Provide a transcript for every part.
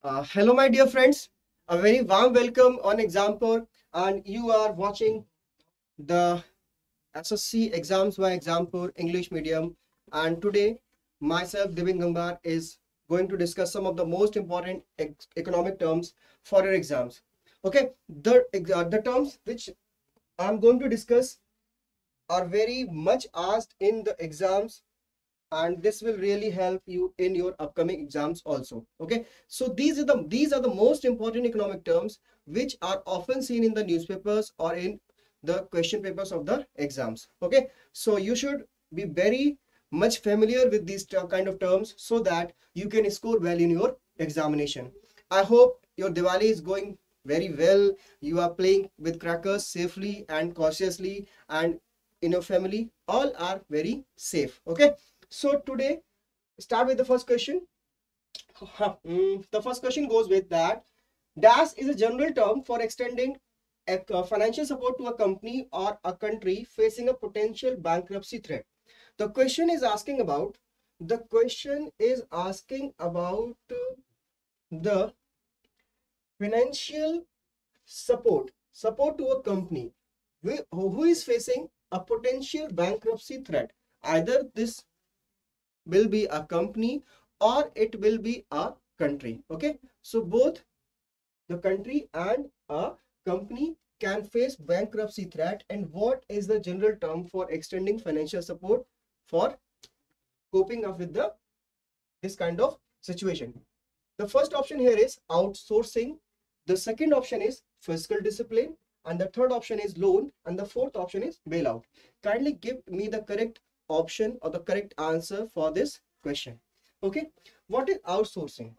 Hello, my dear friends. A very warm welcome on Exampur, and you are watching the SSC exams by Exampur English medium. And today, myself, Divin Gangar, is going to discuss some of the most important economic terms for your exams. Okay, the terms which I'm going to discuss are very much asked in the exams, and this will really help you in your upcoming exams also. Okay, so these are the most important economic terms which are often seen in the newspapers or in the question papers of the exams. Okay, so you should be very much familiar with these kind of terms so that you can score well in your examination. I hope your Diwali is going very well. You are playing with crackers safely and cautiously, and in your family all are very safe. Okay, so today, start with the first question. The first question goes with that. Dash is a general term for extending financial support to a company or a country facing a potential bankruptcy threat. The question is asking about. The question is asking about the financial support to a company who is facing a potential bankruptcy threat. Either this will be a company or it will be a country. Okay, so both the country and a company can face bankruptcy threat. And what is the general term for extending financial support for coping up with this kind of situation? The first option here is outsourcing, the second option is fiscal discipline, and the third option is loan, and the fourth option is bailout. Kindly give me the correct option or the correct answer for this question. Okay, what is outsourcing?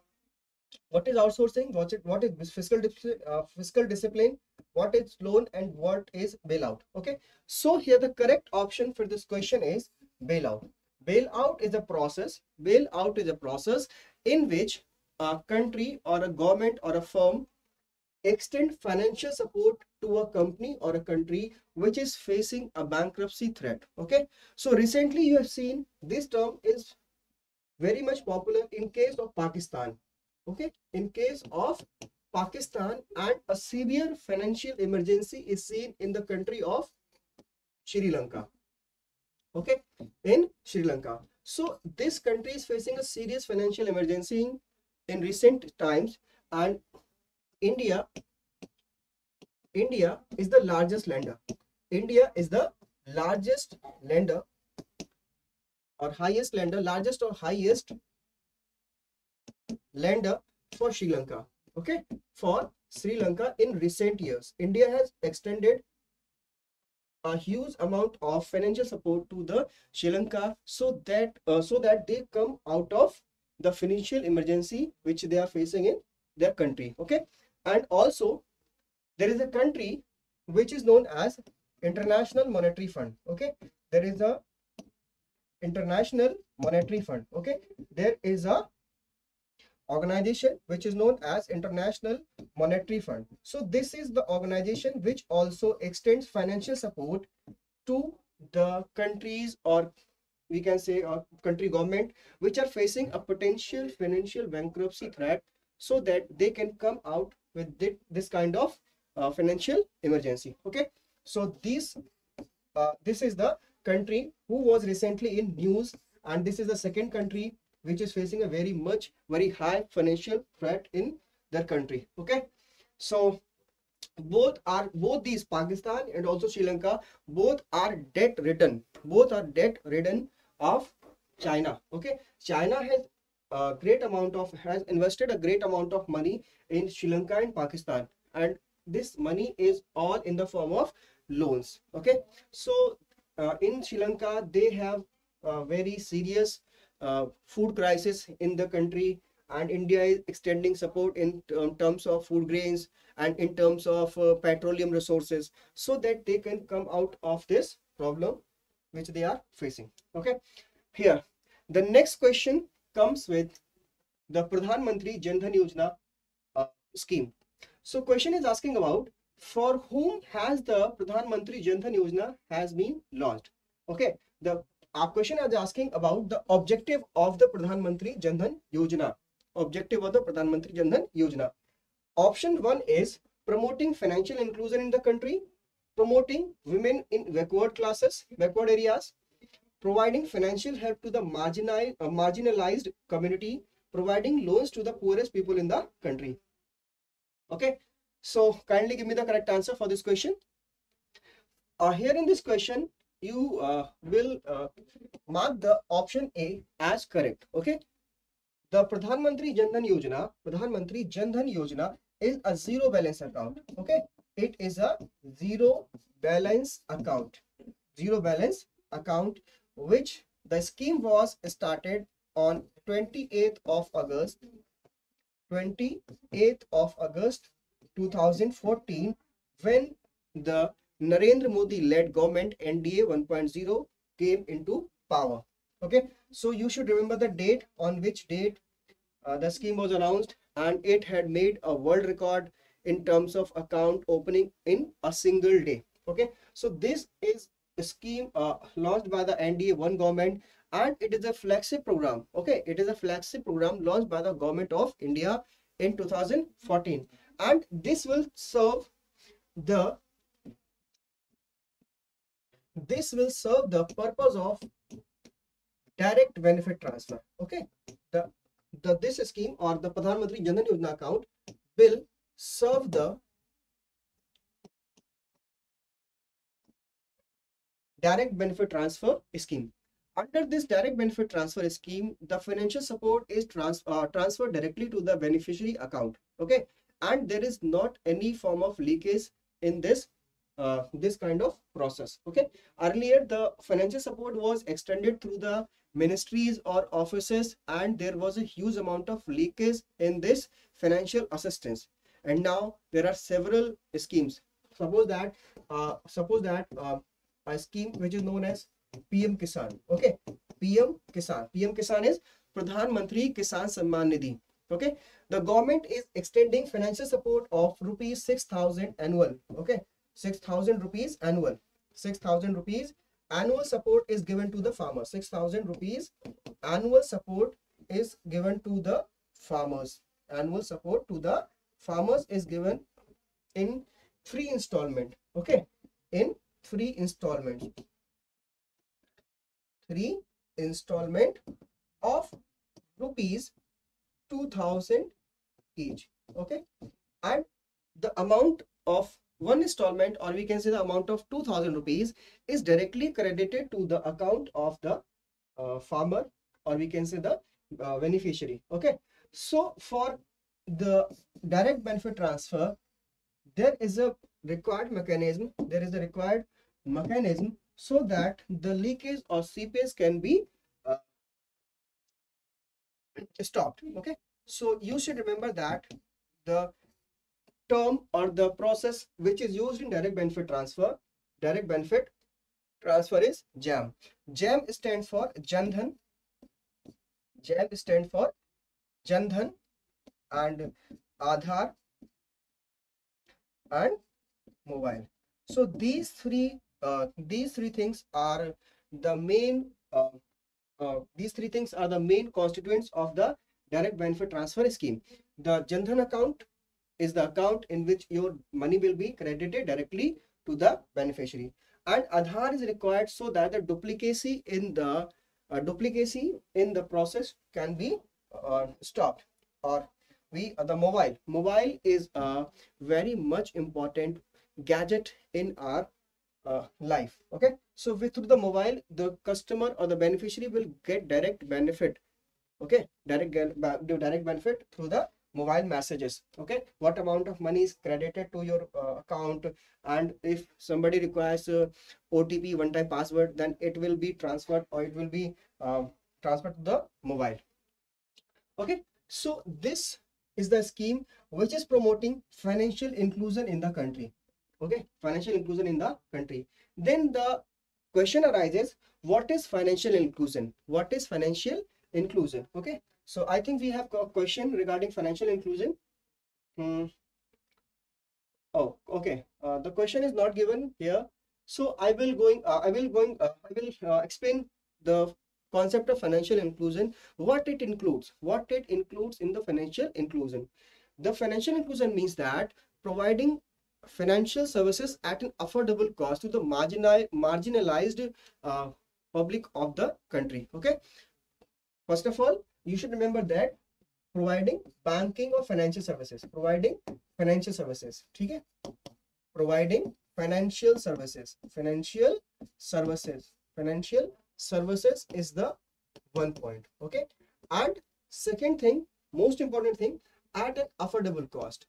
What is outsourcing? What is fiscal discipline? What is loan, and what is bailout? Okay, so here the correct option for this question is bailout. Bailout is a process. Bailout is a process in which a country or a government or a firm extend financial support to a company or a country which is facing a bankruptcy threat. Okay, so recently you have seen this term is very much popular in case of Pakistan. Okay, in case of Pakistan, and a severe financial emergency is seen in the country of Sri Lanka. Okay, in Sri Lanka. So this country is facing a serious financial emergency in recent times, and India is the largest lender. India is the largest lender or highest lender, largest or highest lender for Sri Lanka. Okay, for Sri Lanka in recent years, India has extended a huge amount of financial support to the Sri Lanka so that they come out of the financial emergency which they are facing in their country. Okay, and also there is a country which is known as International Monetary Fund. Okay, there is a International Monetary Fund. Okay, there is a organization which is known as International Monetary Fund. So this is the organization which also extends financial support to the countries, or we can say a country government, which are facing a potential financial bankruptcy threat so that they can come out with this kind of financial emergency. Okay, so this is the country who was recently in news, and this is the second country which is facing a very high financial threat in their country. Okay, so both these, Pakistan and also Sri Lanka, both are debt ridden of China. Okay, China has invested a great amount of money in Sri Lanka and Pakistan, and this money is all in the form of loans. Okay, so in Sri Lanka they have a very serious food crisis in the country, and India is extending support in terms of food grains and in terms of petroleum resources so that they can come out of this problem which they are facing. Okay, here the next question comes with the Pradhan Mantri Jan Dhan Yojana scheme. So question is asking about for whom has the Pradhan Mantri Jan Dhan Yojana has been launched. Okay, the question is asking about the objective of the Pradhan Mantri Jan Dhan Yojana. Objective of the Pradhan Mantri Jan Dhan Yojana. Option 1 is promoting financial inclusion in the country, promoting women in backward classes, backward areas, providing financial help to the marginalized community, providing loans to the poorest people in the country. Okay, so kindly give me the correct answer for this question. Here in this question, you will mark the option A as correct. Okay, the Pradhan Mantri Jan Dhan Yojana is a zero balance account. Okay, it is a zero balance account. Zero balance account, which the scheme was started on 28th of August 2014, when the Narendra Modi led government NDA 1.0 came into power. Okay, so you should remember the date on which date the scheme was announced, and it had made a world record in terms of account opening in a single day. Okay, so this is a scheme launched by the NDA 1 government, and it is a flagship program. Okay, it is a flagship program launched by the government of India in 2014, and this will serve the purpose of direct benefit transfer. Okay, this scheme, or the Pradhan Mantri Jan Dhan Yojana account, will serve the direct benefit transfer scheme. Under this direct benefit transfer scheme, the financial support is transferred directly to the beneficiary account. Okay, and there is not any form of leakage in this kind of process. Okay, earlier the financial support was extended through the ministries or offices, and there was a huge amount of leakage in this financial assistance. And now there are several schemes. Suppose that a scheme which is known as PM Kisan. Okay, PM Kisan is Pradhan Mantri Kisan Samman Nidhi. Okay, the government is extending financial support of rupees 6,000 annual. Okay, 6,000 rupees annual. 6,000 rupees annual support is given to the farmer. 6,000 rupees annual support is given to the farmers. Annual support to the farmers is given in 3 installment. Okay, in 3 installments. 3 installment of rupees 2,000 each. Okay, and the amount of one installment, or we can say the amount of 2,000 rupees, is directly credited to the account of the farmer, or we can say the beneficiary. Okay, so for the direct benefit transfer, there is a required mechanism. So that the leakage or seepage can be stopped. Okay, so you should remember that the term or the process which is used in direct benefit transfer is JAM. JAM stands for Jan Dhan. JAM stands for Jan Dhan, and Aadhaar and mobile. So these three things are the main constituents of the direct benefit transfer scheme. The Jan Dhan account is the account in which your money will be credited directly to the beneficiary, and Aadhaar is required so that the duplicacy in the process can be stopped. Or the mobile is a very much important gadget in our life. Okay, so through the mobile, the customer or the beneficiary will get direct benefit. Okay, direct benefit through the mobile messages. Okay, what amount of money is credited to your account, and if somebody requires OTP, one time password, then it will be transferred, or it will be transferred to the mobile. Okay, so this is the scheme which is promoting financial inclusion in the country. Okay, financial inclusion in the country. Then the question arises, what is financial inclusion? What is financial inclusion? Okay, so I think we have a question regarding financial inclusion. Oh, okay. The question is not given here, so I will explain the concept of financial inclusion, what it includes, in the financial inclusion. The financial inclusion means that providing financial services at an affordable cost to the marginalized public of the country. Okay, first of all, you should remember that providing banking or financial services, ठीक है, providing financial services is the one point. Okay, and second thing, most important thing, at an affordable cost,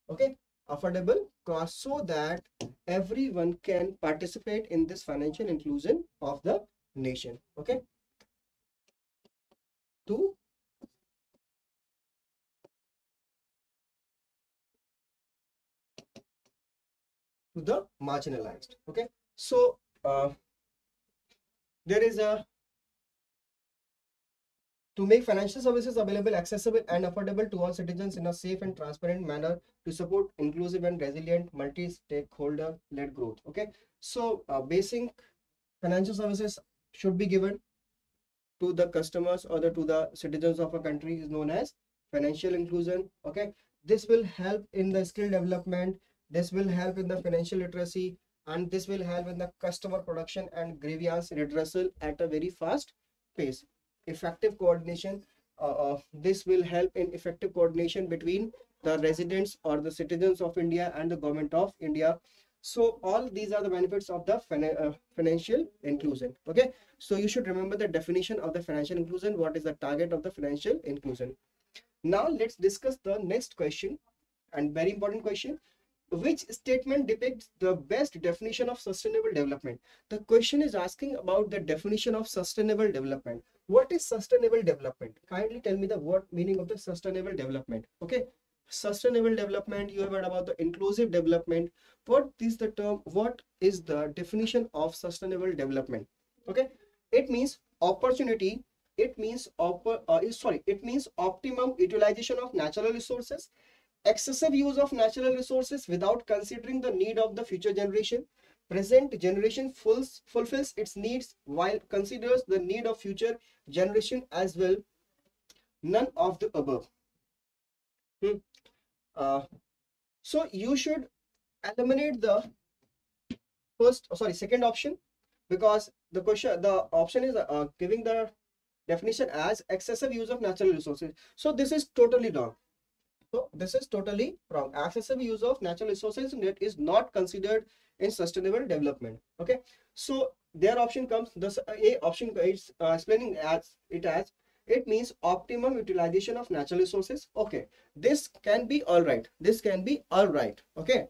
okay, affordable cost, so that everyone can participate in this financial inclusion of the nation. Okay, to the marginalized. Okay, so there is a to make financial services available, accessible and affordable to all citizens in a safe and transparent manner, to support inclusive and resilient multi-stakeholder led growth. Okay, so basic financial services should be given to the customers or to the citizens of a country is known as financial inclusion. Okay, this will help in the skill development, this will help in the financial literacy, and this will help in the customer production and grievance redressal at a very fast pace. Effective coordination, this will help in effective coordination between the residents or the citizens of India and the government of India. So all these are the benefits of the financial inclusion. Okay, so you should remember the definition of the financial inclusion, what is the target of the financial inclusion. Now let's discuss the next question, and very important question. Which statement depicts the best definition of sustainable development? The question is asking about the definition of sustainable development. What is sustainable development? Kindly tell me the what meaning of the sustainable development. Okay, sustainable development, you have heard about the inclusive development. What is the term, what is the definition of sustainable development? Okay, it means opportunity, it means optimum utilization of natural resources, excessive use of natural resources without considering the need of the future generation. Present generation fulfills its needs while considers the need of future generation as well. None of the above. So you should eliminate the second option, because the option is giving the definition as excessive use of natural resources. So this is totally wrong. Excessive use of natural resources is not considered in sustainable development. Okay, so their option comes, the A option is explaining as it means optimum utilization of natural resources. Okay, this can be all right. Okay,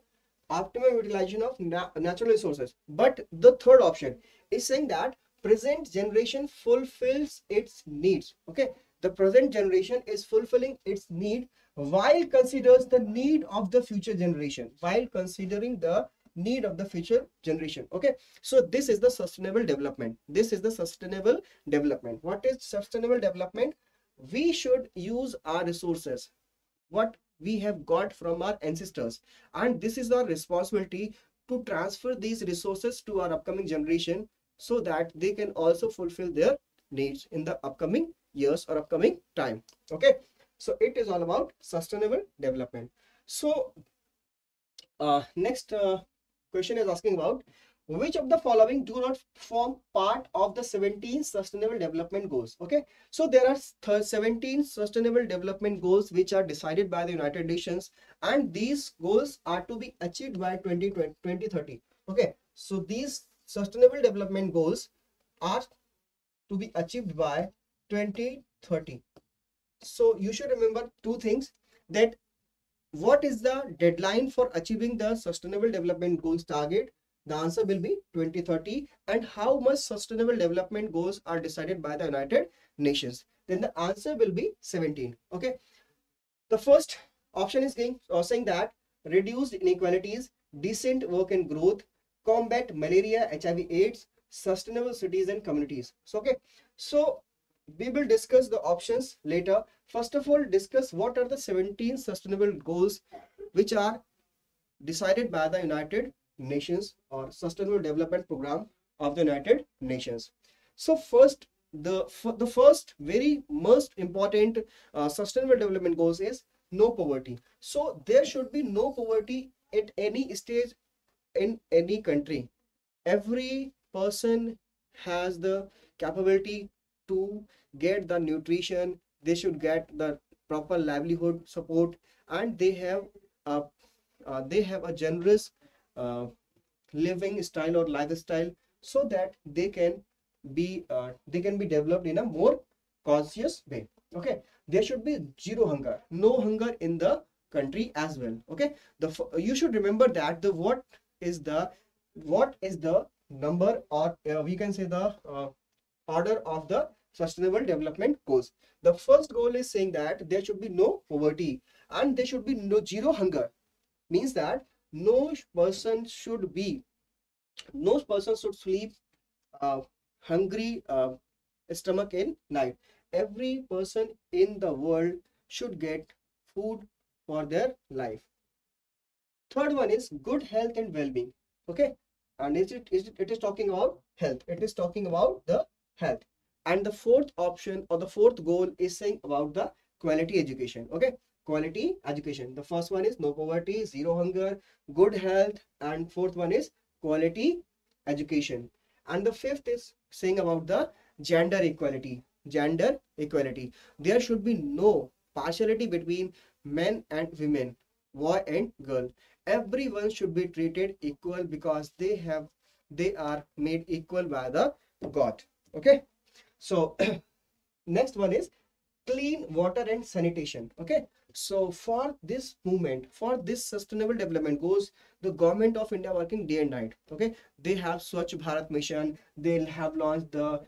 optimum utilization of natural resources. But the third option is saying that present generation fulfills its needs. Okay, the present generation is fulfilling its need while considers the need of the future generation, Okay, so this is the sustainable development. What is sustainable development? We should use our resources, what we have got from our ancestors, and this is our responsibility to transfer these resources to our upcoming generation, so that they can also fulfill their needs in the upcoming years or upcoming time. Okay, so it is all about sustainable development. So next question is asking about which of the following do not form part of the 17 sustainable development goals. Okay, so there are 17 sustainable development goals which are decided by the United Nations, and these goals are to be achieved by 2030. Okay, so these sustainable development goals are to be achieved by 2030. So you should remember two things, that what is the deadline for achieving the sustainable development goals target? The answer will be 2030. And how much sustainable development goals are decided by the United Nations? Then the answer will be 17. Okay, the first option is saying that reduced inequalities, decent work and growth, combat malaria, HIV AIDS, sustainable cities and communities. So okay, so we will discuss the options later. First of all, discuss what are the 17 sustainable goals which are decided by the United Nations or Sustainable Development Program of the United Nations. So first, the first very most important sustainable development goals is no poverty. So there should be no poverty at any stage in any country. Every person has the capability to get the nutrition, they should get the proper livelihood support, and a they have a generous uh, living style or lifestyle, so that they can be developed in a more conscious way. Okay, there should be zero hunger, no hunger in the country as well. Okay, you should remember that the what is the number, or we can say the order of the sustainable development goals. The first goal is saying that there should be no poverty and there should be no zero hunger. Means that no person should be no person should sleep hungry stomach in night. Every person in the world should get food for their life. Third one is good health and well-being. Okay, and it is talking about health. It is talking about the health. And the fourth option or the fourth goal is saying about the quality education. Okay, quality education. The first one is no poverty, zero hunger, good health, and fourth one is quality education. And the fifth is saying about the gender equality. Gender equality. There should be no partiality between men and women, boy and girl. Everyone should be treated equal because they are made equal by the God. Okay, so next one is clean water and sanitation. Okay, so for this movement, for this sustainable development goals, the government of India working day and night. Okay, they have Swachh Bharat mission, they'll have launched the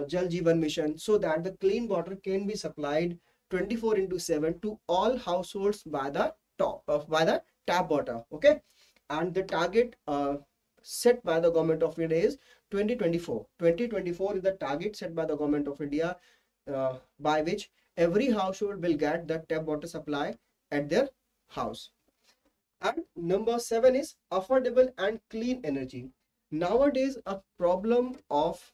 Jal Jeevan mission, so that the clean water can be supplied 24/7 to all households by the tap water. Okay, and the target set by the government of India is 2024. 2024 is the target set by the government of India, by which every household will get the tap water supply at their house. And number 7 is affordable and clean energy. Nowadays, a problem of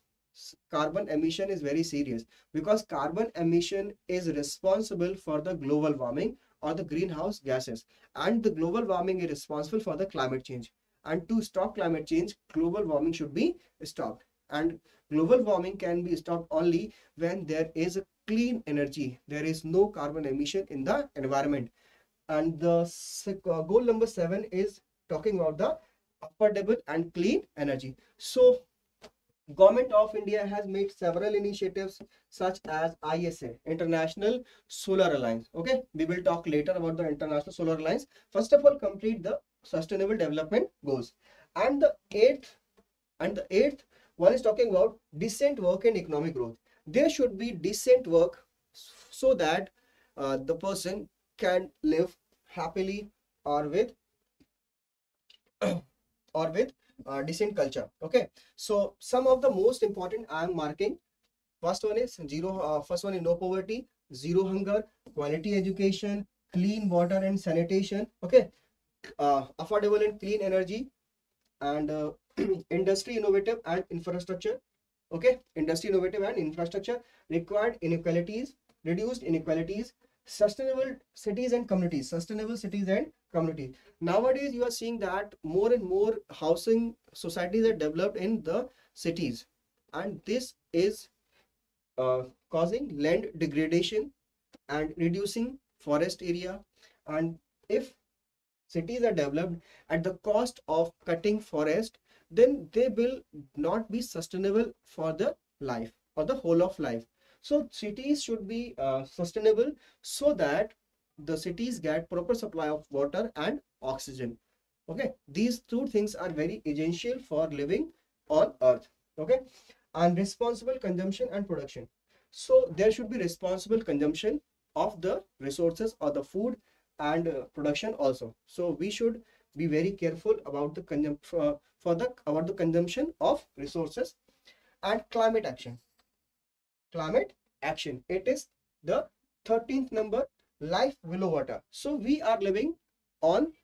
carbon emission is very serious, because carbon emission is responsible for the global warming or the greenhouse gases, and the global warming is responsible for the climate change. And to stop climate change, global warming should be stopped. And global warming can be stopped only when there is a clean energy, there is no carbon emission in the environment. And the goal number 7 is talking about the affordable and clean energy. So government of India has made several initiatives such as ISA, International Solar Alliance. Okay, we will talk later about the International Solar Alliance. First of all, complete the sustainable development goals. And the eighth one is talking about decent work and economic growth. There should be decent work so that the person can live happily, or with decent culture. Okay, so some of the most important I am marking. First one is no poverty, zero hunger, quality education, clean water and sanitation. Okay, affordable and clean energy, and industry innovative and infrastructure. Okay, industry innovative and infrastructure, required inequalities, reduced inequalities, sustainable cities and communities, sustainable cities and communities. Nowadays you are seeing that more and more housing societies are developed in the cities, and this is causing land degradation and reducing forest area. And if cities are developed at the cost of cutting forest, then they will not be sustainable for the life or the whole of life. So cities should be sustainable, so that the cities get proper supply of water and oxygen. Okay, these two things are very essential for living on earth. Okay, and responsible consumption and production. So there should be responsible consumption of the resources or the food and production also. So we should be very careful about the consumption of resources. And climate action. Climate action, it is the 13th number, life below water. So we are living on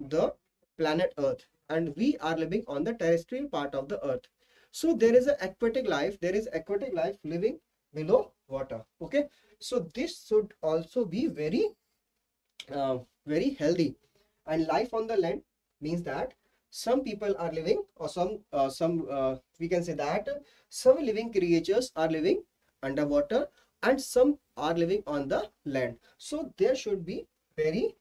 the planet Earth, and we are living on the terrestrial part of the Earth. So there is aquatic life, living below water. Okay, so this should also be very healthy. And life on the land means that some people are living, or some we can say that some living creatures are living underwater and some are living on the land. So there should be very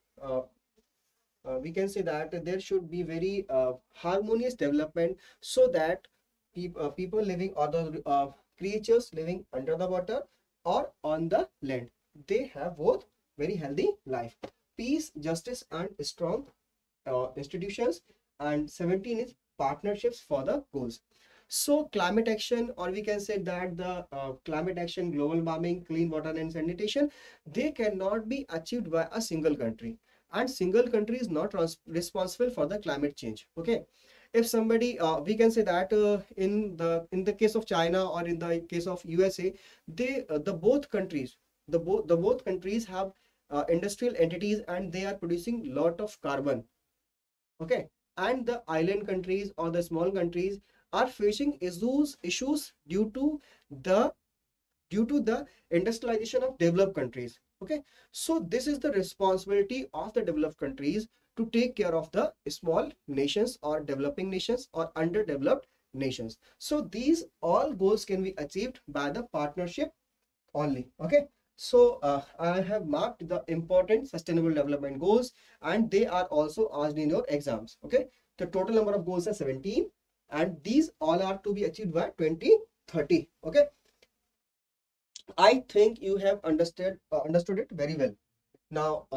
we can say that there should be very harmonious development, so that people living, or the creatures living under the water or on the land, they have both very healthy life, peace, justice, and strong institutions. And 17 is partnerships for the goals. So climate action, or we can say that the climate action, global warming, clean water and sanitation, they cannot be achieved by a single country, and single country is not responsible for the climate change. Okay, if somebody we can say that in the case of China or in the case of USA, they the both countries, the both countries have industrial entities, and they are producing lot of carbon. Okay, and the island countries or the small countries are facing issues the due to the industrialization of developed countries. Okay, so this is the responsibility of the developed countries to take care of the small nations or developing nations or underdeveloped nations. So these all goals can be achieved by the partnership only. Okay, so I have marked the important sustainable development goals, and they are also asked in your exams. Okay, the total number of goals are 17, and these all are to be achieved by 2030. Okay, I think you have understood it very well. Now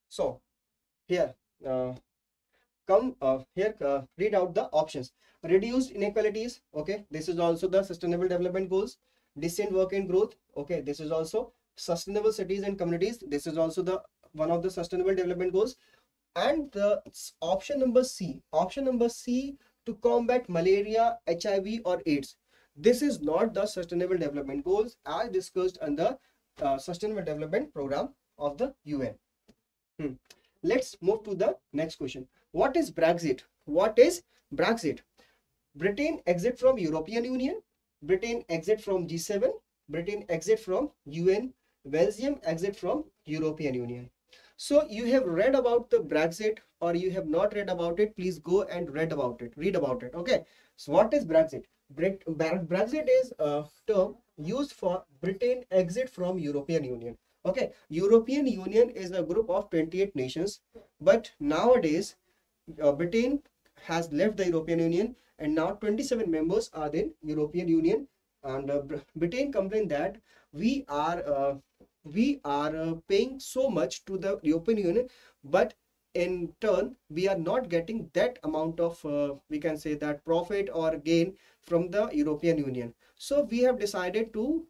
so here uh, read out the options. Reduced inequalities, okay, this is also the sustainable development goals. Decent work and growth, okay, this is also sustainable cities and communities, this is also the one of the sustainable development goals. And the option number C, to combat malaria, HIV or AIDS, this is not the sustainable development goals as discussed in the sustainable development program of the UN. Let's move to the next question. What is Brexit? What is Brexit? Britain exit from European Union, Britain exit from G7, Britain exit from UN, Belgium exit from European Union. So you have read about the Brexit, or you have not read about it, please go and read about it. Okay, so what is Brexit? Brexit is a term used for Britain exit from European Union. Okay, European Union is a group of 28 nations, but nowadays Britain has left the European Union, and now 27 members are in European Union. And Britain complained that we are paying so much to the European Union, but in turn we are not getting that amount of we can say that profit or gain from the European Union. So we have decided to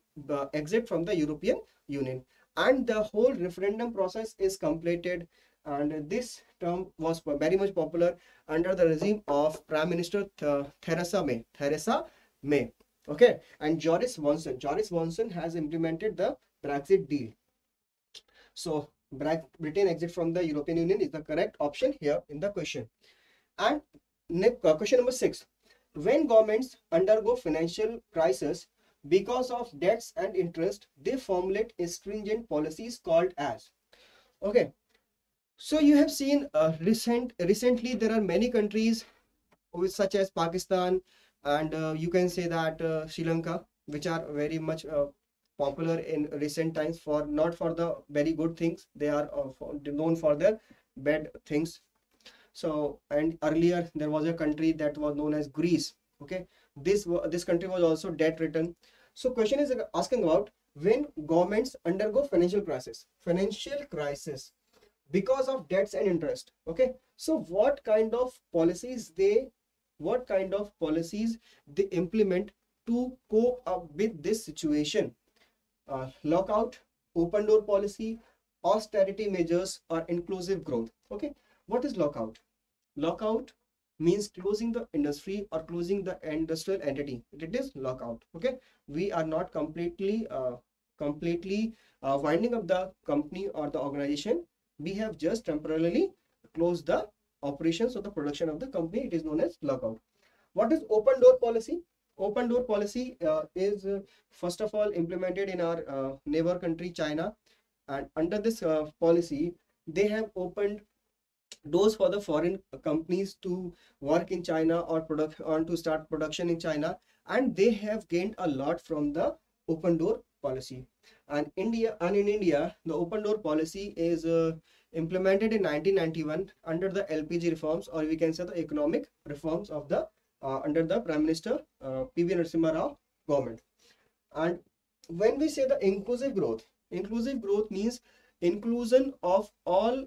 exit from the European Union, and the whole referendum process is completed. And this term was very much popular under the regime of Prime Minister Theresa May. Okay, and Joris Johnson has implemented the Brexit deal. So Britain exit from the European Union is the correct option here in the question. And question number 6. When governments undergo financial crisis because of debts and interest, they formulate stringent policies called as. Okay, so you have seen recently there are many countries such as Pakistan, and you can say that Sri Lanka, which are very much popular in recent times for not for the very good things. They are known for their bad things. So, and earlier there was a country that was known as Greece. Okay, this country was also debt ridden. So question is asking about when governments undergo financial crisis because of debts and interest. Okay, so what kind of policies they implement to cope up with this situation? Lockout, open door policy, austerity measures, or inclusive growth. Okay, what is lockout? Lockout means closing the industry or closing the industrial entity. It is lockout. Okay, we are not completely winding up the company or the organization. We have just temporarily closed the operations or the production of the company. It is known as lockout. What is open door policy? Open door policy is first of all implemented in our neighbor country China, and under this policy they have opened doors for the foreign companies to work in China or to start production in China, and they have gained a lot from the open door policy. And in India, the open door policy is implemented in 1991 under the LPG reforms, or we can say the economic reforms of the under the Prime Minister PV Narasimha Rao government. And when we say the inclusive growth means inclusion of all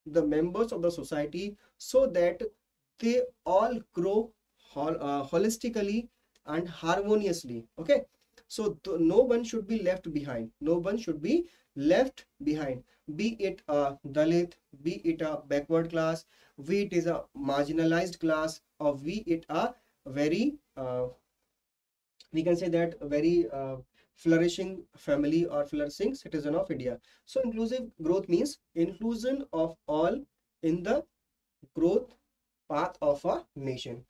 the members of the society so that they all grow holistically and harmoniously. Okay, so no one should be left behind. No one should be left behind, be it a Dalit, be it a backward class, be it is a marginalized class, or be it a very we can say that very flourishing family or flourishing citizen of India. So inclusive growth means inclusion of all in the growth path of a nation.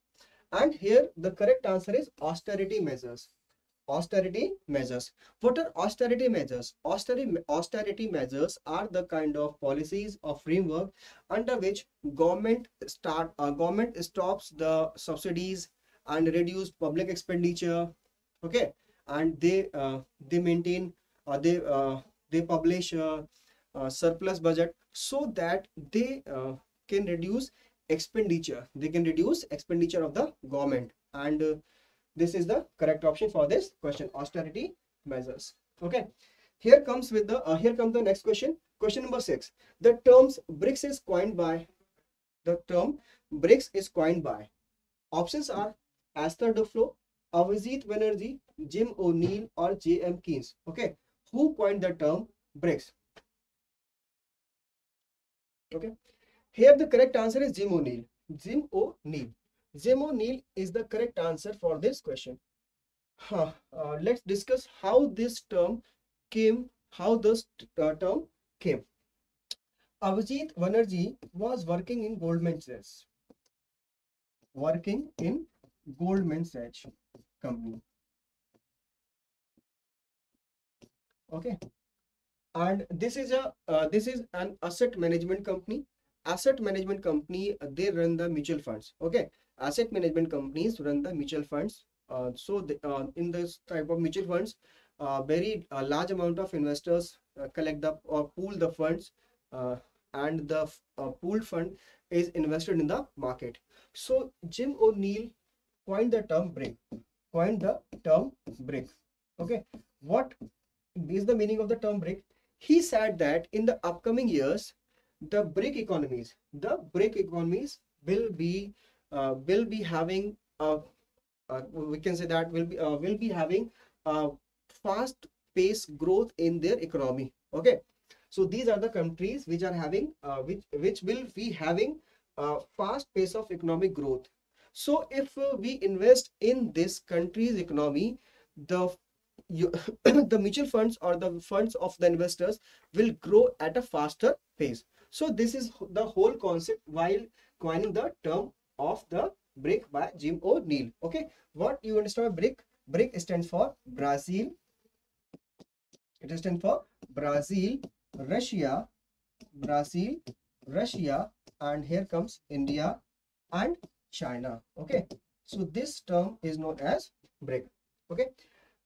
And here the correct answer is austerity measures. Austerity measures. What are austerity measures? Austerity measures are the kind of policies or framework under which government stops the subsidies and reduce public expenditure. Okay, and they maintain they publish surplus budget so that they can reduce expenditure. They can reduce expenditure of the government, and this is the correct option for this question, austerity measures. Okay, here comes the next question. Question number 6. The term BRICS is coined by. Options are Esther Duflo, Avijit Banerjee, Jim O'Neill, or J.M. Keynes. Okay, who coined the term BRICS? Okay, here the correct answer is Jim O'Neill. Jim O'Neill is the correct answer for this question. Let's discuss how this term came. Avijit Banerjee was working in Goldman Sachs. Company. Okay, and this is an asset management company. They run the mutual funds. Okay, asset management companies run the mutual funds. In this type of mutual funds, very large amount of investors collect the or pool the funds, and the pooled fund is invested in the market. So Jim O'Neill coined the term BRIC. Okay, what is the meaning of the term BRIC? He said that in the upcoming years, the BRIC economies will be having we can say that will be having a fast paced growth in their economy. Okay, so these are the countries which are having which will be having a fast pace of economic growth. So if we invest in this country's economy, the mutual funds or the funds of the investors will grow at a faster pace. So this is the whole concept while coining the term of the BRIC by Jim O'Neill. Okay, what you understand by BRIC? BRIC stands for Brazil. It stands for Brazil, Russia, and here comes India and China. Okay, so this term is known as BRIC. Okay,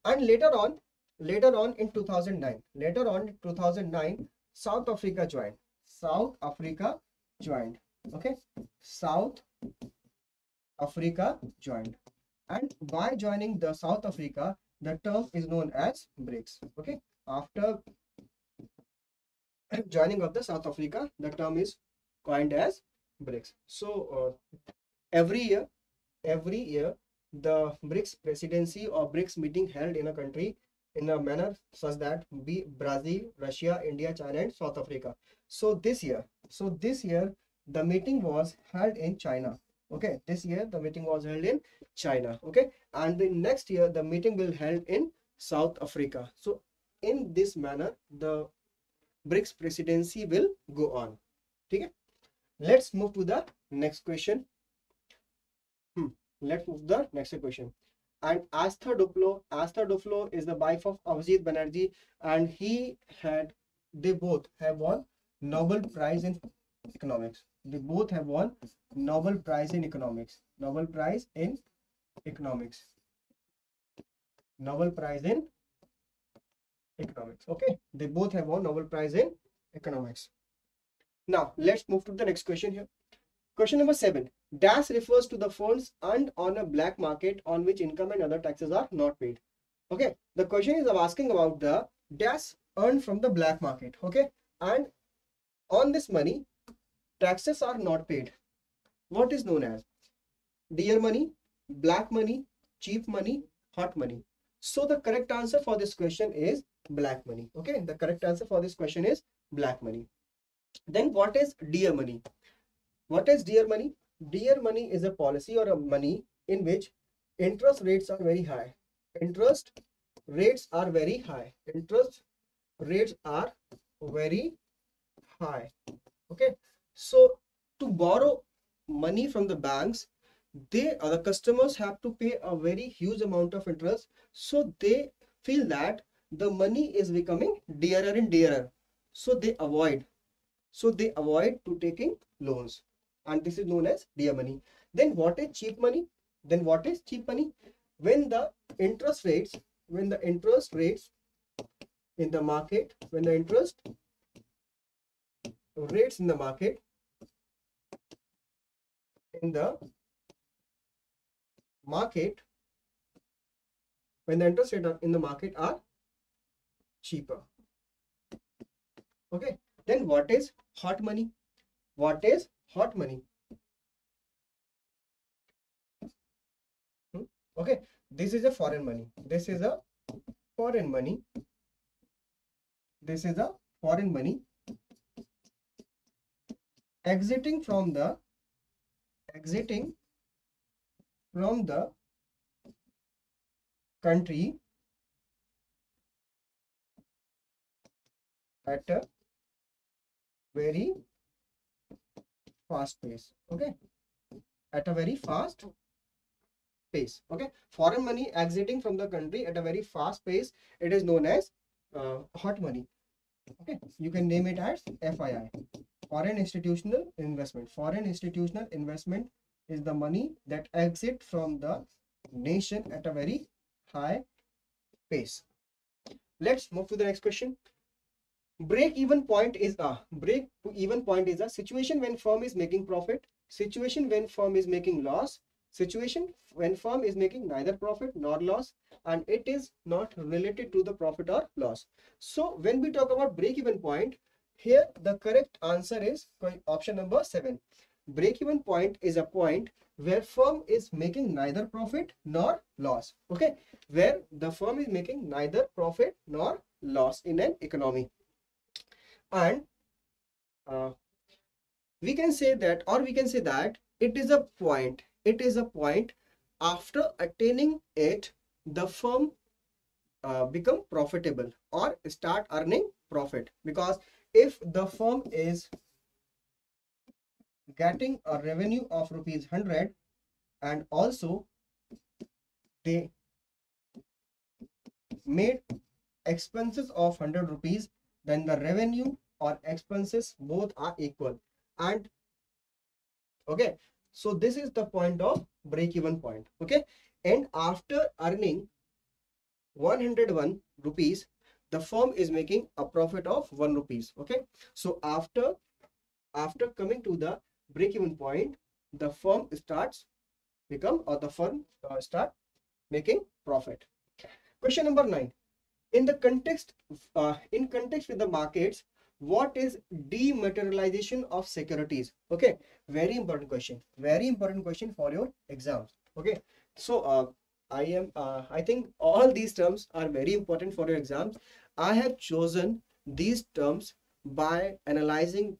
and later on in 2009, South Africa joined. Okay, South Africa joined, and by joining the South Africa, the term is known as BRICS. Okay, after joining of the South Africa, the term is coined as BRICS. So every year the BRICS presidency or BRICS meeting held in a country in a manner such that be Brazil, Russia, India, China, and South Africa. So this year the meeting was held in China. Okay, this year the meeting was held in China. Okay, and the next year the meeting will held in South Africa. So in this manner the BRICS presidency will go on. Okay, Let's move to the next question. Let's move to the next question. And Astha Duflo is the wife of Avijit Banerjee, and they both have won Nobel Prize in Economics. They both have won Nobel Prize in Economics. Nobel Prize in Economics. Nobel Prize in Economics. Okay, they both have won Nobel Prize in Economics. Now let's move to the next question here. Question number 7. Dash refers to the funds earned on a black market on which income and other taxes are not paid. Okay, the question is asking about the dash earned from the black market. Okay, and on this money, taxes are not paid. What is known as dear money, black money, cheap money, hot money? So the correct answer for this question is black money. Okay, the correct answer for this question is black money. Then what is dear money? What is dear money? Dear money is a policy or a money in which interest rates are very high. Interest rates are very high. Interest rates are very high. Okay. So to borrow money from the banks, the customers have to pay a very huge amount of interest. So they feel that the money is becoming dearer and dearer. So they avoid to taking loans. And this is known as dear money. Then what is cheap money? When the interest rates in the market, are cheaper. Okay. Then what is hot money? What is hot money? Okay, this is a foreign money. This is a foreign money exiting from the country at a very fast pace. Okay, at a very fast pace. Okay, foreign money exiting from the country at a very fast pace, it is known as hot money. Okay, you can name it as FII, foreign institutional investment. Foreign institutional investment is the money that exit from the nation at a very high pace. Let's move to the next question. Break-even point is a situation when firm is making profit, situation when firm is making loss, situation when firm is making neither profit nor loss, and it is not related to the profit or loss. So when we talk about break-even point, here the correct answer is option number 7. Break-even point is a point where firm is making neither profit nor loss. Okay, where the firm is making neither profit nor loss in an economy. And we can say that it is a point after attaining it, the firm become profitable or start earning profit. Because if the firm is getting a revenue of rupees 100 and also they made expenses of 100 rupees, then the revenue or expenses both are equal. And okay, so this is the point of break-even point. Okay, and after earning 101 rupees, the firm is making a profit of 1 rupees. Okay, so after coming to the break-even point, the firm start making profit. Question number 9. In context with the markets, what is dematerialization of securities? Okay, very important question for your exams. Okay, so I think all these terms are very important for your exams. I have chosen these terms by analyzing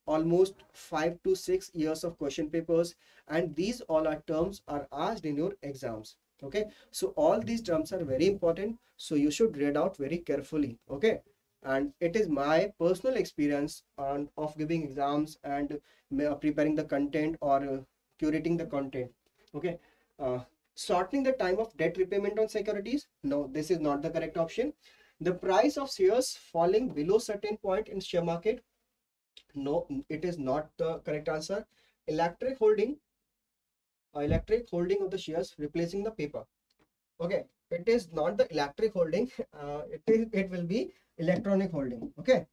almost 5 to 6 years of question papers, and these all are terms are asked in your exams. Okay, so all these terms are very important, so you should read out very carefully. Okay, and it is my personal experience of giving exams and preparing the content or curating the content. Okay, shortening the time of debt repayment on securities. No, this is not the correct option. The price of shares falling below certain point in share market. No, it is not the correct answer. Electric holding, electric holding of the shares replacing the paper. Okay, it is not the electric holding. It will be electronic holding. Okay.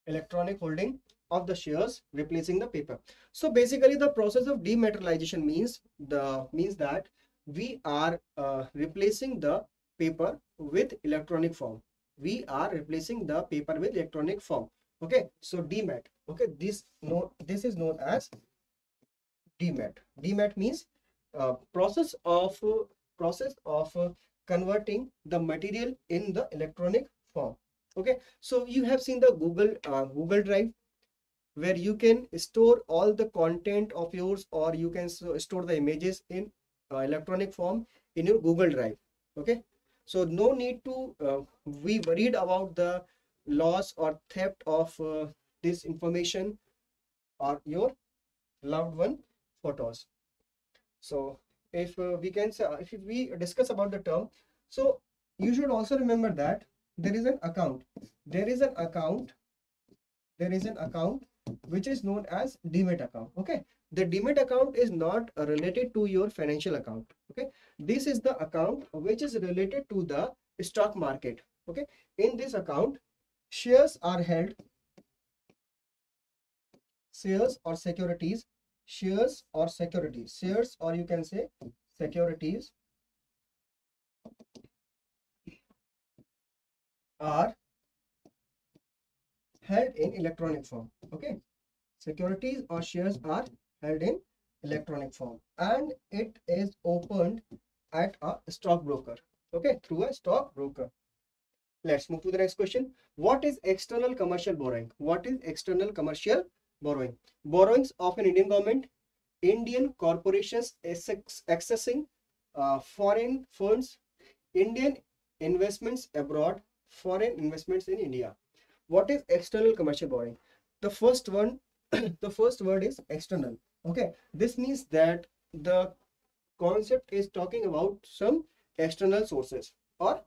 Electronic holding of the shares replacing the paper. So basically the process of dematerialization means that we are replacing the paper with electronic form. We are replacing the paper with electronic form. Okay, so demat. Okay, this is known as demat. Demat means process of converting the material in the electronic form. Okay, so you have seen the Google Drive, where you can store all the content of yours, or you can store the images in electronic form in your Google Drive. Okay, so no need to be worried about the loss or theft of this information or your loved one photos. So if we can say, if we discuss about the term, so you should also remember that there is an account. There is an account. There is an account which is known as demat account. Okay, the demat account is not related to your financial account. Okay, this is the account which is related to the stock market. Okay, in this account, shares are held. Shares or securities, shares or securities, shares or you can say securities are held in electronic form. Okay, securities or shares are held in electronic form, and it is opened at a stockbroker. Okay, through a stockbroker. Let's move to the next question. What is external commercial borrowing? What is external commercial borrowing? Borrowings of an Indian government, Indian corporations accessing foreign funds, Indian investments abroad, foreign investments in India. What is external commercial borrowing? The first one, the first word is external. Okay, this means that the concept is talking about some external sources or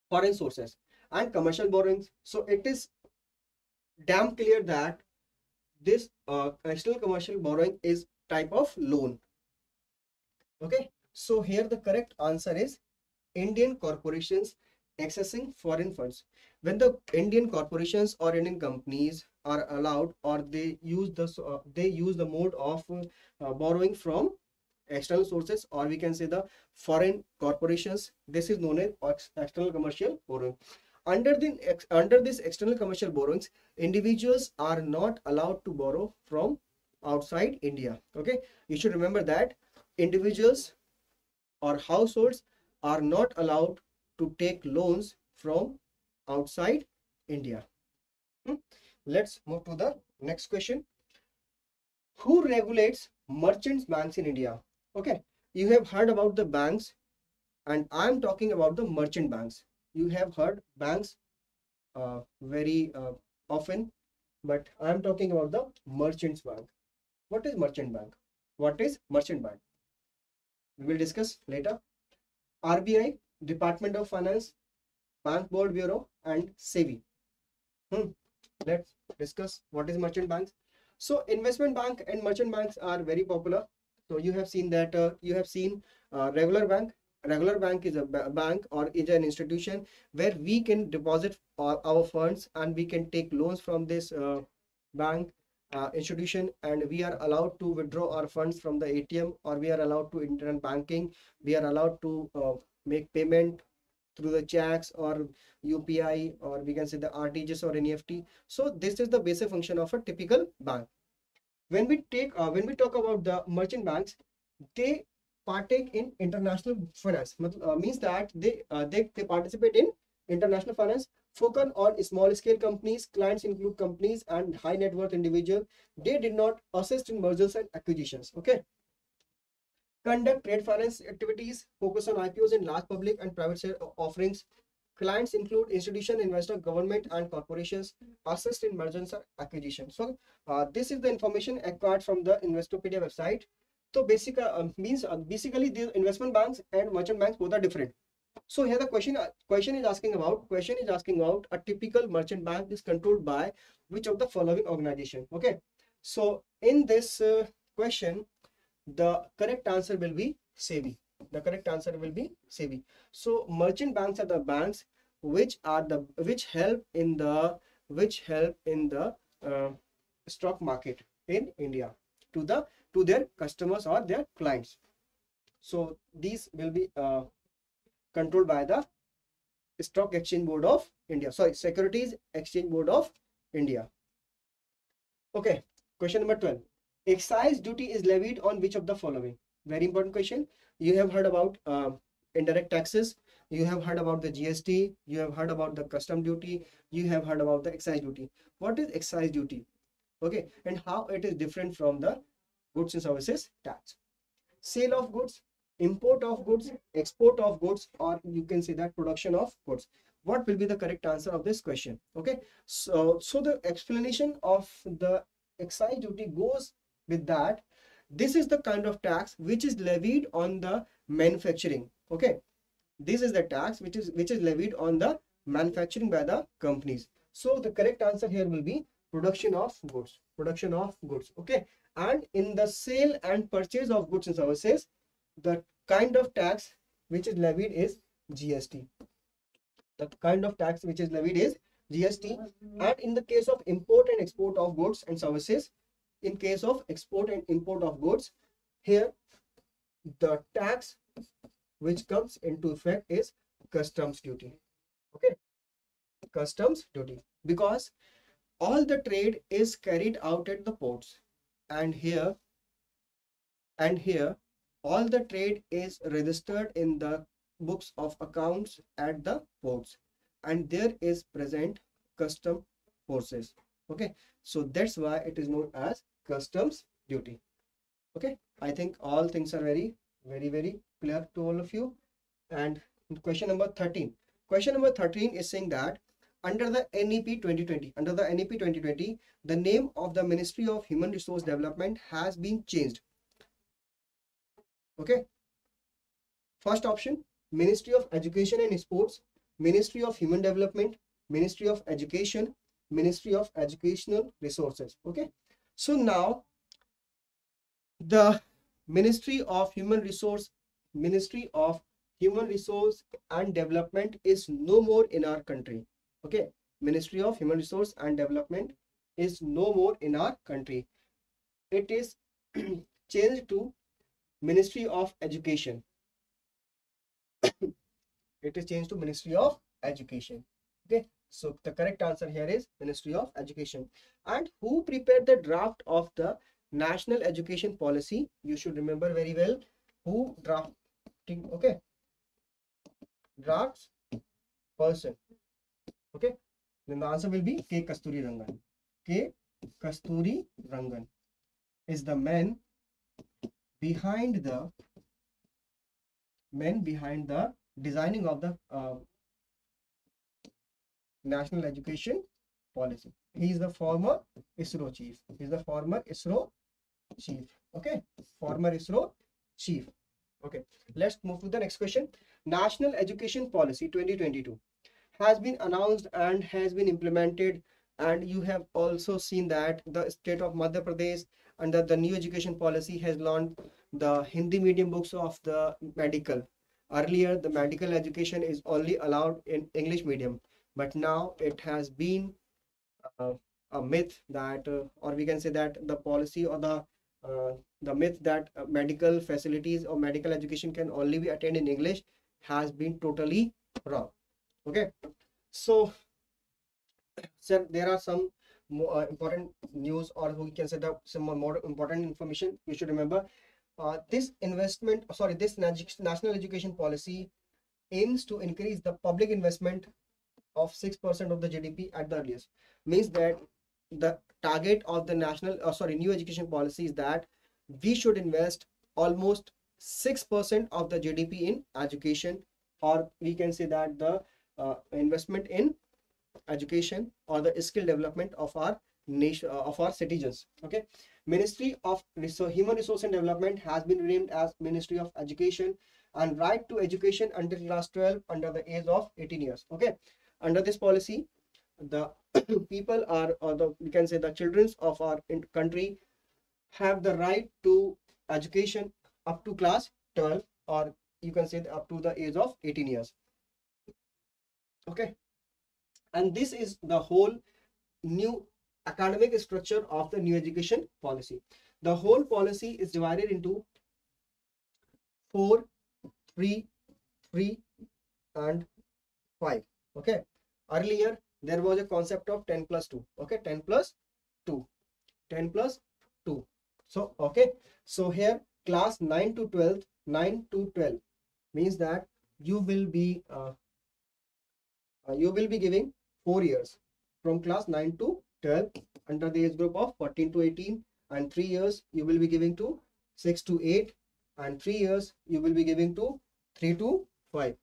foreign sources and commercial borrowings. So it is damn clear that this external commercial borrowing is type of loan. Okay, so here the correct answer is Indian corporations accessing foreign funds. When the Indian corporations or Indian companies are allowed, or they use the mode of borrowing from external sources, or we can say the foreign corporations, this is known as external commercial borrowing. Under this external commercial borrowings, individuals are not allowed to borrow from outside India. Okay, you should remember that individuals or households are not allowed to take loans from outside India. Let's move to the next question. Who regulates merchants banks in India? Okay, you have heard about the banks, and I'm talking about the merchant banks. You have heard banks very often, but I'm talking about the merchants bank. What is merchant bank? What is merchant bank? We will discuss later. RBI, Department of Finance, Bank Board Bureau, and SEBI. Let's discuss what is merchant banks. So investment bank and merchant banks are very popular. So you have seen that regular bank. Regular bank is a bank or is an institution where we can deposit our funds and we can take loans from this bank institution, and we are allowed to withdraw our funds from the ATM, or we are allowed to internet banking. We are allowed to make payment through the checks or UPI, or we can say the RTGS or NEFT. So this is the basic function of a typical bank. When we talk about the merchant banks, they partake in international finance. Means that they participate in international finance. focus on small scale companies. Clients include companies and high net worth individuals. They did not assist in mergers and acquisitions. Okay. Conduct trade finance activities, focus on IPOs in large public and private share offerings. Clients include institution, investor, government, and corporations. Assist in mergers and acquisitions. So this is the information acquired from the Investopedia website. So basically the investment banks and merchant banks both are different. So here the question is asking about a typical merchant bank is controlled by which of the following organization. Okay. So in this question, the correct answer will be SEBI. The correct answer will be SEBI. So merchant banks are the banks which help in the stock market in India to their customers or their clients. So these will be controlled by the Stock Exchange Board of India. Sorry, Securities Exchange Board of India. Okay, question number 12. Excise duty is levied on which of the following? Very important question. You have heard about indirect taxes. You have heard about the GST. You have heard about the custom duty. You have heard about the excise duty. What is excise duty? Okay, and how it is different from the goods and services tax? Sale of goods, import of goods, export of goods, or you can say that production of goods. What will be the correct answer of this question? Okay, so the explanation of the excise duty goes with that this is the kind of tax which is levied on the manufacturing. Okay, this is the tax which is levied on the manufacturing by the companies. So the correct answer here will be production of goods. Okay, and in the sale and purchase of goods and services, the kind of tax which is levied is GST. The kind of tax which is levied is GST. And in the case of import and export of goods and services, in case of export and import of goods, here the tax which comes into effect is customs duty. Okay, customs duty, because all the trade is carried out at the ports, and here all the trade is registered in the books of accounts at the ports, and there is present custom forces. Okay, so that's why it is known as customs duty. Okay, I think all things are very clear to all of you. And question number 13 is saying that under the NEP 2020, the name of the Ministry of Human Resource Development has been changed. Okay, first option, Ministry of Education and Sports, Ministry of Human Development, Ministry of Education, Ministry of Educational Resources. Okay, so now the Ministry of Human Resource and Development is no more in our country. Okay, Ministry of Human Resource and Development is no more in our country. It is changed to Ministry of Education. It is changed to Ministry of Education. Okay, so the correct answer here is Ministry of Education. And who prepared the draft of the National Education Policy? You should remember very well who drafting. Okay, drafts person. Okay, then the answer will be K. Kasturi Rangan. K. Kasturi Rangan is the man behind the designing of the National Education Policy. He is the former ISRO chief. Okay, former ISRO chief. Okay, let's move to the next question. National Education Policy 2022 has been announced and has been implemented, and you have also seen that the state of Madhya Pradesh under the new education policy has launched the Hindi medium books of the medical. Earlier, the medical education is only allowed in English medium, but now it has been a myth that, or we can say that the policy or the myth that medical facilities or medical education can only be attained in English has been totally wrong. Okay, so there are some more important news, or we can say that some more important information you should remember. This national education policy aims to increase the public investment of 6% of the GDP at the earliest. Means that the target of the new education policy is that we should invest almost 6% of the GDP in education, or we can say that the investment in education or the skill development of our nation, of our citizens. Okay, Ministry of Human Resource and Development has been renamed as Ministry of Education, and right to education until class 12 under the age of 18 years. Okay, under this policy, the people are, or the, we can say, the children of our country have the right to education up to class 12, or you can say up to the age of 18 years. Okay, and this is the whole new academic structure of the new education policy. The whole policy is divided into 4, 3, 3 and 5. Okay, earlier there was a concept of 10 plus 2. Okay, 10 plus 2, 10 plus 2. So okay, so here class 9 to 12 means that you will be giving 4 years from class 9 to 12 under the age group of 14 to 18, and 3 years you will be giving to 6 to 8, and 3 years you will be giving to 3 to 5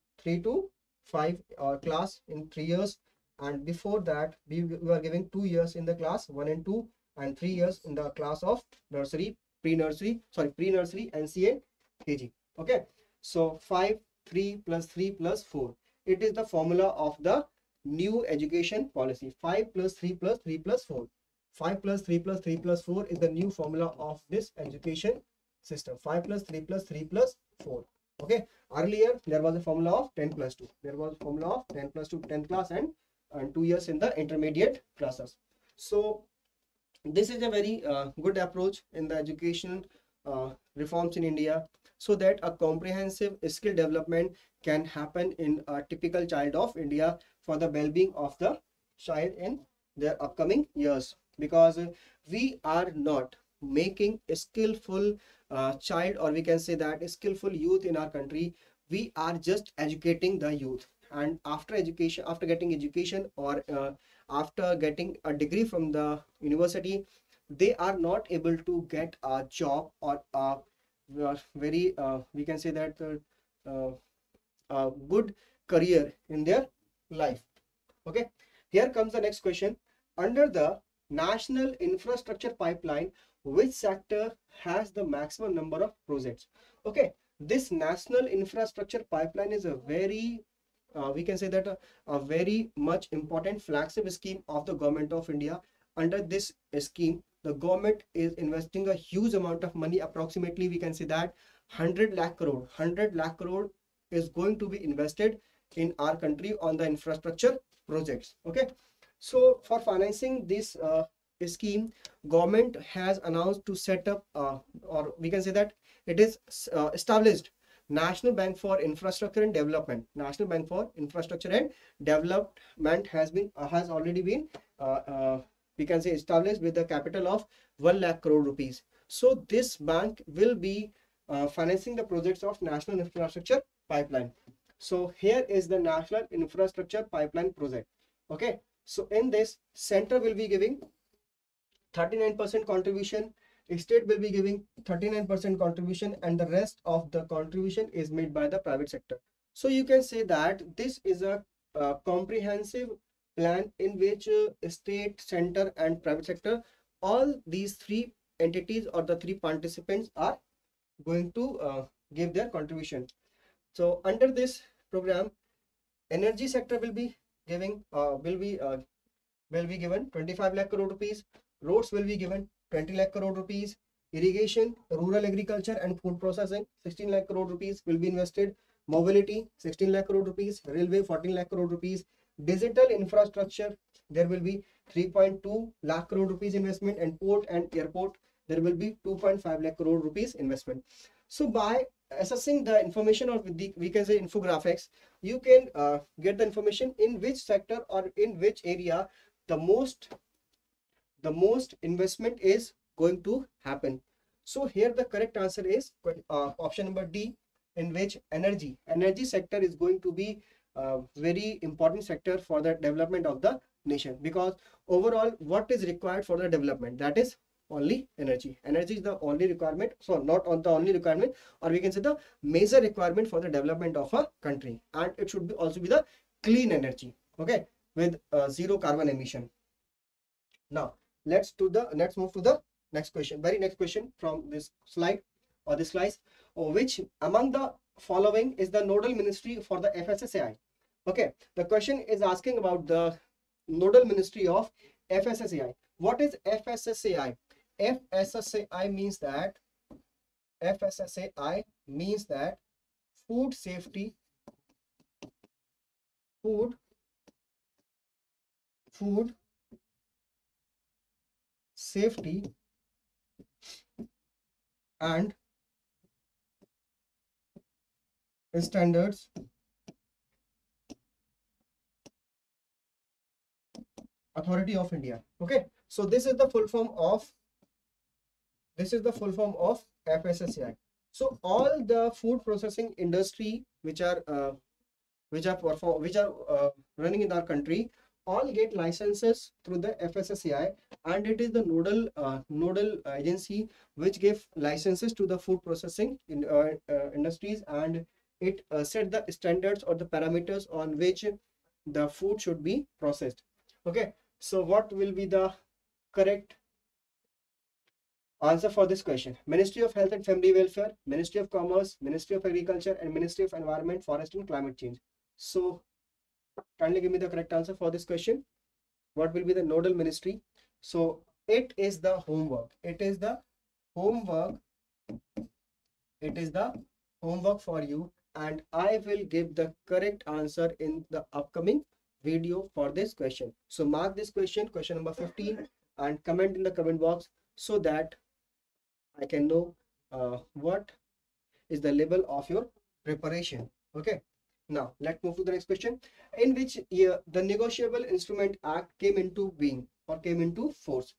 class in 3 years. And before that we were giving 2 years in the class 1 and 2, and 3 years in the class of nursery, pre-nursery, NC and KG. Okay, so 5, 3 plus 3 plus 4, it is the formula of the new education policy. 5 plus 3 plus 3 plus 4, 5 plus 3 plus 3 plus 4 is the new formula of this education system. 5 plus 3 plus 3 plus 4. Okay, earlier there was a formula of 10 plus 2. There was a formula of 10 plus 2, 10th class, and 2 years in the intermediate classes. So this is a very good approach in the education reforms in India, so that a comprehensive skill development can happen in a typical child of India for the well-being of the child in their upcoming years. Because we are not making a skillful child, or we can say that a skillful youth in our country. We are just educating the youth, and after education, after getting education, or after getting a degree from the university, they are not able to get a job or a very we can say that a good career in their life. Okay, here comes the next question. Under the national infrastructure pipeline, which sector has the maximum number of projects? Okay, this national infrastructure pipeline is a very we can say that a very much important flagship scheme of the government of India. Under this scheme, the government is investing a huge amount of money. Approximately we can say that 100 lakh crore is going to be invested in our country on the infrastructure projects. Okay, so for financing this scheme, government has announced to set up or we can say that it is established National Bank for Infrastructure and Development. National Bank for Infrastructure and Development has already been we can say established with the capital of 1 lakh crore rupees. So this bank will be financing the projects of national infrastructure pipeline. So here is the national infrastructure pipeline project. Okay, so in this, center will be giving 39% contribution, state will be giving 39% contribution, and the rest of the contribution is made by the private sector. So you can say that this is a comprehensive plan in which state, center and private sector, all these three entities or the three participants are going to give their contribution. So under this program, energy sector will be giving given 25 lakh crore rupees, roads will be given 20 lakh crore rupees, irrigation, rural agriculture and food processing 16 lakh crore rupees will be invested, mobility 16 lakh crore rupees, railway 14 lakh crore rupees, digital infrastructure there will be 3.2 lakh crore rupees investment, and port and airport there will be 2.5 lakh crore rupees investment. So by assessing the information or with the we can say infographics, you can get the information in which sector or in which area the most investment is going to happen. So here the correct answer is option number D, in which energy sector is going to be very important sector for the development of the nation, because overall what is required for the development, that is only energy. Energy is the only requirement, so not on the only requirement, or we can say the major requirement for the development of a country, and it should be also be the clean energy, okay, with zero carbon emission. Now let's move to the next question, very next question from this slide or this slice. Which among the following is the nodal ministry for the FSSAI? Okay, the question is asking about the nodal ministry of FSSAI. What is FSSAI? FSSAI means that food safety, food safety and standards authority of India. Okay, so this is the full form of FSSAI. So all the food processing industry which are running in our country all get licenses through the FSSAI, and it is the nodal agency which give licenses to the food processing industries, and it set the standards or the parameters on which the food should be processed. Okay, so what will be the correct answer for this question? Ministry of Health and Family Welfare, Ministry of Commerce, Ministry of Agriculture, and Ministry of Environment, Forest and Climate Change. So kindly give me the correct answer for this question. What will be the nodal ministry? So it is the homework. It is the homework for you, and I will give the correct answer in the upcoming video for this question. So mark this question number 15, and comment in the comment box so that I can know what is the level of your preparation. Okay, now let's move to the next question. In which year the Negotiable Instrument Act came into being or came into force?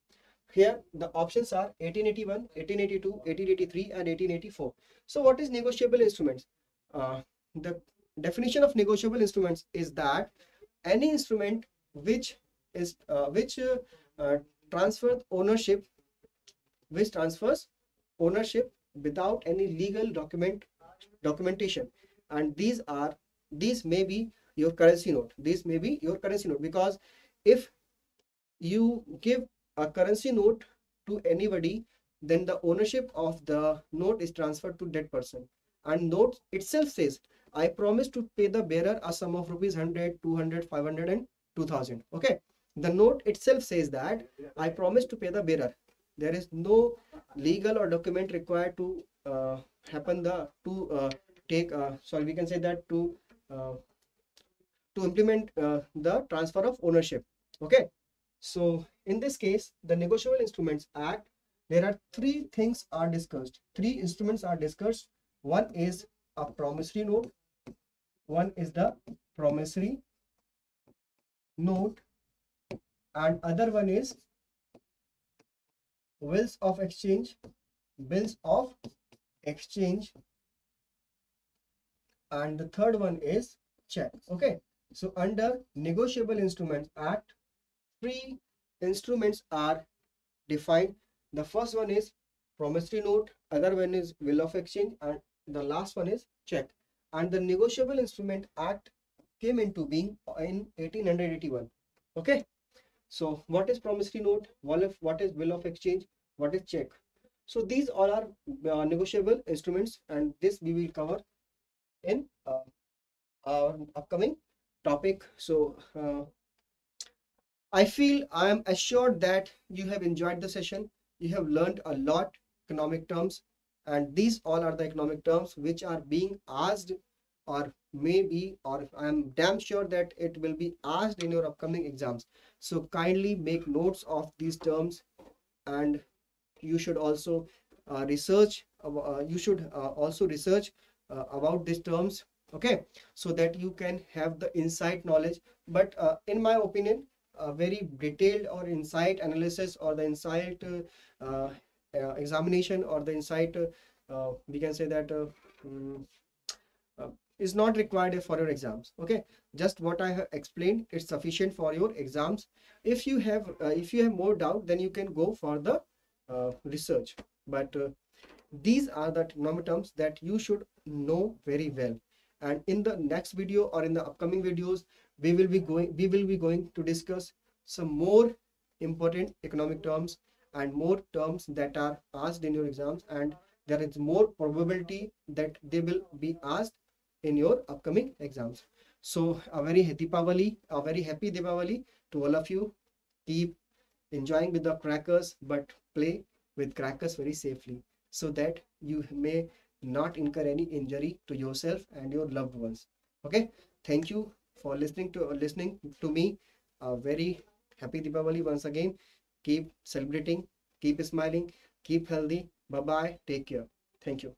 Here the options are 1881, 1882, 1883, and 1884. So what is negotiable instruments? The definition of negotiable instruments is that any instrument which transfers ownership without any legal documentation, and these may be your currency note. Because if you give a currency note to anybody, then the ownership of the note is transferred to that person, and note itself says, I promise to pay the bearer a sum of rupees 100, 200, 500, and 2000. Okay, the note itself says that I promise to pay the bearer. There is no legal or document required to implement the transfer of ownership. Okay, so in this case, the Negotiable Instruments Act, there are three instruments are discussed. One is a promissory note, one is the promissory note, and other one is bills of exchange, and the third one is check. Okay, so under Negotiable Instruments Act, three instruments are defined. The first one is promissory note, other one is bill of exchange, and the last one is check. And the Negotiable Instrument Act came into being in 1881. Okay, so what is promissory note, what is bill of exchange, what is check? So these all are negotiable instruments, and this we will cover in our upcoming topic. So I am assured that you have enjoyed the session. You have learned a lot economic terms, and these all are the economic terms which are being asked, or maybe, or I am damn sure that it will be asked in your upcoming exams. So kindly make notes of these terms, and you should also research about these terms. Okay, so that you can have the insight knowledge. But in my opinion, a very detailed or insight analysis, or the insight examination, or the insight we can say that is not required for your exams. Okay, just what I have explained, it's sufficient for your exams. If you have more doubt, then you can go for the research. But these are the economic terms that you should know very well. And in the next video or in the upcoming videos, we will be going to discuss some more important economic terms and more terms that are asked in your exams, and there is more probability that they will be asked in your upcoming exams. So a very happy Deepavali to all of you. Keep enjoying with the crackers, but play with crackers very safely, so that you may not incur any injury to yourself and your loved ones. Okay, thank you for listening to me. A very happy Deepavali once again. Keep celebrating, keep smiling, keep healthy. Bye bye, take care. Thank you.